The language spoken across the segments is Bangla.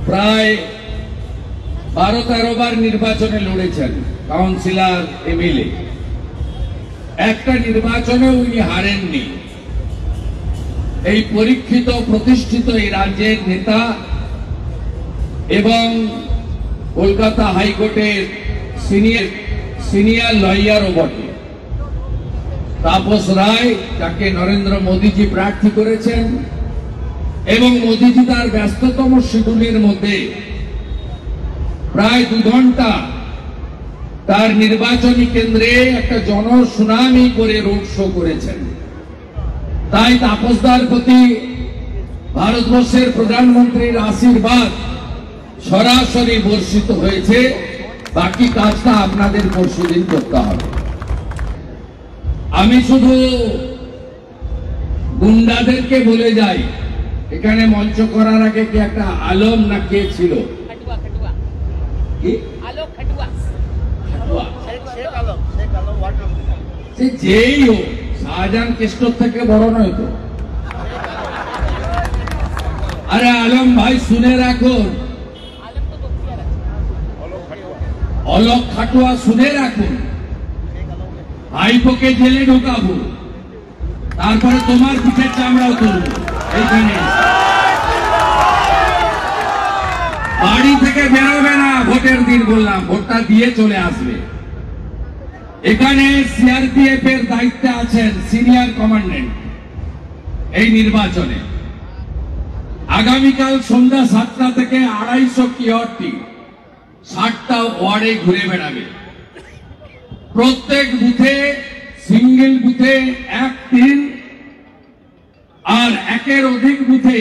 প্রায় 12-13 বার নির্বাচনে লড়েছেন, কাউন্সিলর, এমএলএ। একটা নির্বাচনে উনি হারেননি। এই পরীক্ষিত প্রতিষ্ঠিত এই রাজ্যের নেতা এবং কলকাতা হাইকোর্টের সিনিয়র লয়ারও বটে। তাপস রায়, যাকে নরেন্দ্র মোদীজি প্রার্থী করেছেন, এবং মোদীজি তার ব্যস্ততম শিডিউলের মধ্যে প্রায় 2 ঘন্টা তার নির্বাচনী কেন্দ্রে একটা জনশুনানি করে রোড শো করেছেন। তাই তাপসদার প্রতি ভারতবর্ষের প্রধানমন্ত্রীর আশীর্বাদ সরাসরি বর্ষিত হয়েছে। বাকি কাজটা আপনাদের পরশুদিন করতে হবে। আমি শুধু গুন্ডাদেরকে বলে যাই, এখানে মঞ্চ করার আগে কি একটা আলম না কে ছিল? যেই হোক, শাহজাহান কেষ্টর থেকে বড় নয় তো। আরে আলম ভাই, শুনে রাখুন, অলোক খাটুয়া, শুনে রাখুন, ভাইপোকে জেলে ঢোকাবো, তারপরে তোমার পিঠের চামড়াও তুলবো। এইখানে বাড়ি থেকে বেরোবে না, ভোটের দিন বললাম, ভোটটা দিয়ে চলে আসবে। এখানে সিআরপিএফ এর দায়িত্বে আছেন সিনিয়র কমান্ডেন্ট এই নির্বাচনে। আগামীকাল সন্ধ্যা 7টা থেকে 250 কিওয়ার্ডটি 60টা ওয়ার্ডে ঘুরে বেড়াবে। প্রত্যেক বুথে, সিঙ্গেল বুথে 1-3 আর 1-এর অধিক বুথে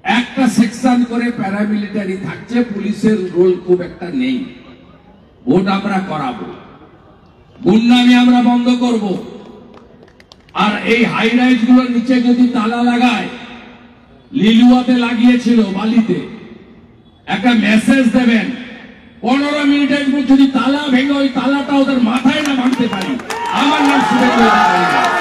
একটা সেকশন করে প্যারামিলিটারি থাকছে। পুলিশের রোল খুব একটা নেই। ভোট আমরা করাবো, গুন্ডামি আমরা বন্ধ করব। আর এই হাই রাইজ গুলোর নিচে যদি তালা লাগায়, লিলুয়াতে লাগিয়েছিল বালিতে, একটা মেসেজ দেবেন, 15 মিনিটের যদি তালা ভেঙে ওই তালাটা ওদের মাথায় না ভাঙতে পারি, আমার নাম শুভেন্দু অধিকারী।